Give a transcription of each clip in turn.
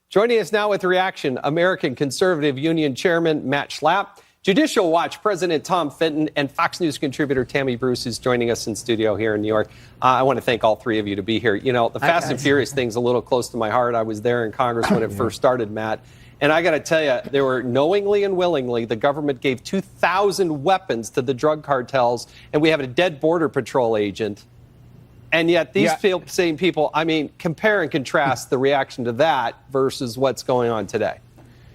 Joining us now with reaction, American Conservative Union Chairman Matt Schlapp, Judicial Watch President Tom Fitton, and Fox News contributor Tammy Bruce is joining us in studio here in New York. I want to thank all three of you to be here. You know, the Fast and Furious thing's a little close to my heart. I was there in Congress when it first started, Matt. And I got to tell you, there were knowingly and willingly, the government gave 2,000 weapons to the drug cartels, and we have a dead Border Patrol agent. And yet these same people, I mean, compare and contrast the reaction to that versus what's going on today.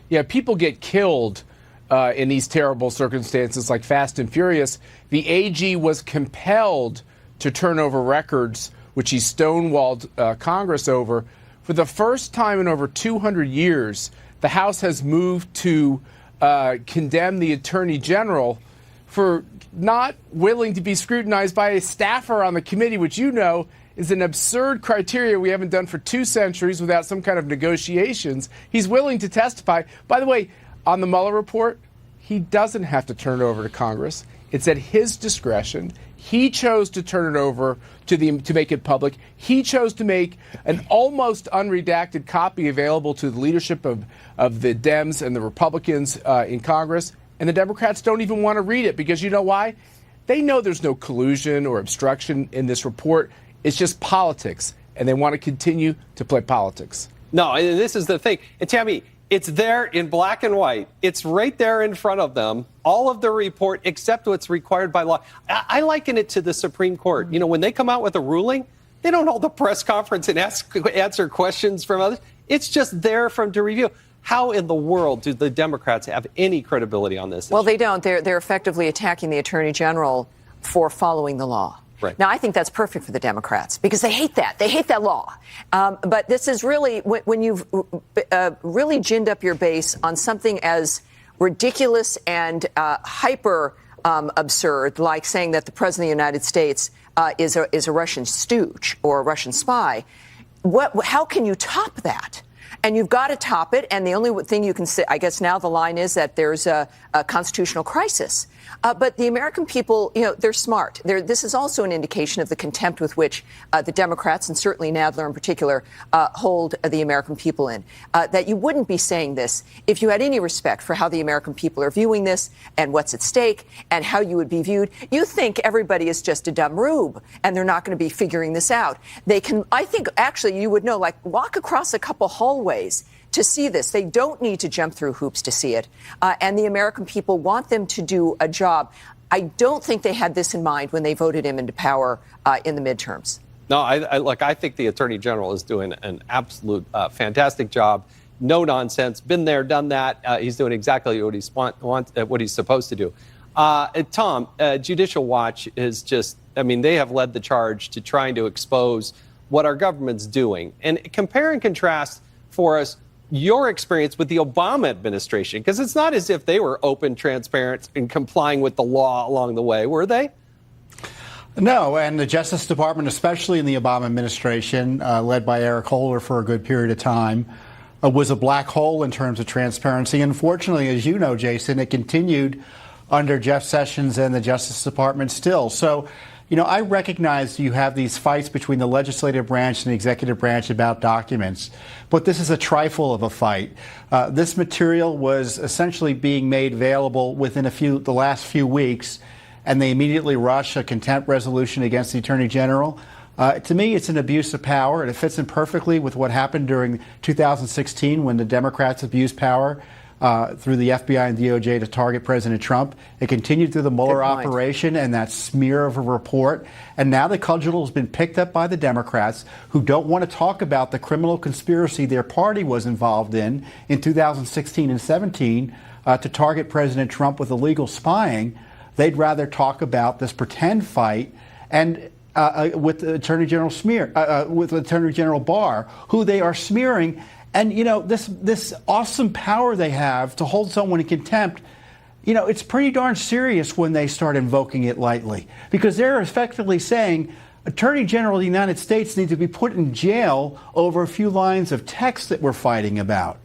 Yeah, people get killed in these terrible circumstances like Fast and Furious. The AG was compelled to turn over records, which he stonewalled Congress over. For the first time in over 200 years, the House has moved to condemn the Attorney General for not willing to be scrutinized by a staffer on the committee, which you know is an absurd criteria we haven't done for 2 centuries without some kind of negotiations. He's willing to testify. By the way, on the Mueller report, he doesn't have to turn it over to Congress. It's at his discretion. He chose to turn it over to make it public. He chose to make an almost unredacted copy available to the leadership of the Dems and the Republicans in Congress. And the Democrats don't even want to read it because you know why? They know there's no collusion or obstruction in this report. It's just politics, and they want to continue to play politics. No, and this is the thing. And Tammy, it's there in black and white. It's right there in front of them, all of the report except what's required by law. I liken it to the Supreme Court. You know, when they come out with a ruling, they don't hold a press conference and answer questions from others. It's just there for them to review. How in the world do the Democrats have any credibility on this Well, issue? they don't. They're effectively attacking the Attorney General for following the law. Right. Now, I think that's perfect for the Democrats because they hate that. They hate that law. But this is really, when you've really ginned up your base on something as ridiculous and hyper absurd, like saying that the President of the United States is a Russian stooge or a Russian spy, how can you top that? And you've got to top it. And the only thing you can say, I guess now the line is that there's a constitutional crisis. But the American people, you know, they're smart. This is also an indication of the contempt with which the Democrats, and certainly Nadler in particular, hold the American people in. That you wouldn't be saying this if you had any respect for how the American people are viewing this and what's at stake and how you would be viewed. You think everybody is just a dumb rube and they're not going to be figuring this out. They can, I think, actually, you would know, like walk across a couple hallways to see this. They don't need to jump through hoops to see it. And the American people want them to do a job. I don't think they had this in mind when they voted him into power in the midterms. No, I think the Attorney General is doing an absolute fantastic job. No nonsense. Been there, done that. He's doing exactly what what he's supposed to do. Tom, Judicial Watch is just, I mean, they have led the charge to trying to expose what our government's doing. And compare and contrast for us your experience with the Obama administration, because it's not as if they were open, transparent, and complying with the law along the way, were they? No, and the Justice Department, especially in the Obama administration, led by Eric Holder for a good period of time, was a black hole in terms of transparency. Unfortunately, as you know, Jason, it continued under Jeff Sessions and the Justice Department still. So, you know, I recognize you have these fights between the legislative branch and the executive branch about documents, but this is a trifle of a fight. This material was essentially being made available within the last few weeks, and they immediately rush a contempt resolution against the Attorney General. To me, it's an abuse of power, and it fits in perfectly with what happened during 2016 when the Democrats abused power through the FBI and DOJ to target President Trump. It continued through the Mueller operation and that smear of a report. And now the cudgel has been picked up by the Democrats, who don't want to talk about the criminal conspiracy their party was involved in 2016 and 17 to target President Trump with illegal spying. They'd rather talk about this pretend fight and with the Attorney General with Attorney General Barr, who they are smearing. And, you know, this awesome power they have to hold someone in contempt, you know, it's pretty darn serious when they start invoking it lightly, because they're effectively saying Attorney General of the United States needs to be put in jail over a few lines of text that we're fighting about.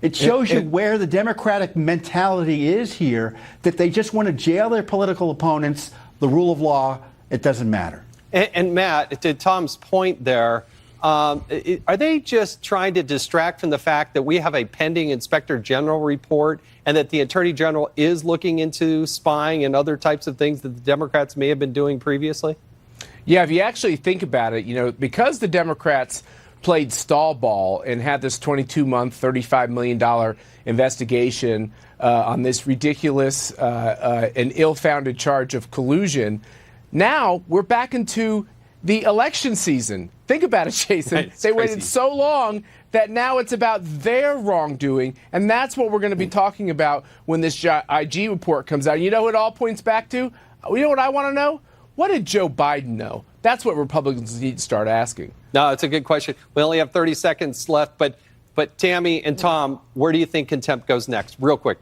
It shows you where the Democratic mentality is here, that they just want to jail their political opponents. The rule of law, it doesn't matter. And Matt, to Tom's point there, Are they just trying to distract from the fact that we have a pending Inspector General report and that the Attorney General is looking into spying and other types of things that the Democrats may have been doing previously? Yeah, if you actually think about it, because the Democrats played stall ball and had this 22-month, $35 million investigation on this ridiculous and ill-founded charge of collusion, now we're back into the election season. Think about it, Jason. Right, they crazy. waited so long that now it's about their wrongdoing, and that's what we're going to be talking about when this IG report comes out. You know what it all points back to? You know what I want to know? What did Joe Biden know? That's what Republicans need to start asking. No, it's a good question. We only have 30 seconds left, but Tammy and Tom, where do you think contempt goes next? Real quick.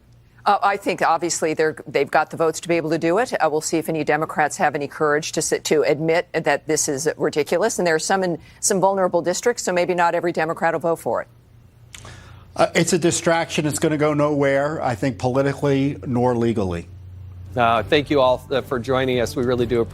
I think obviously they've got the votes to be able to do it. We'll see if any Democrats have any courage to admit that this is ridiculous. And there are some in some vulnerable districts, so maybe not every Democrat will vote for it. It's a distraction. It's going to go nowhere, I think, politically nor legally. Thank you all for joining us. We really do appreciate it.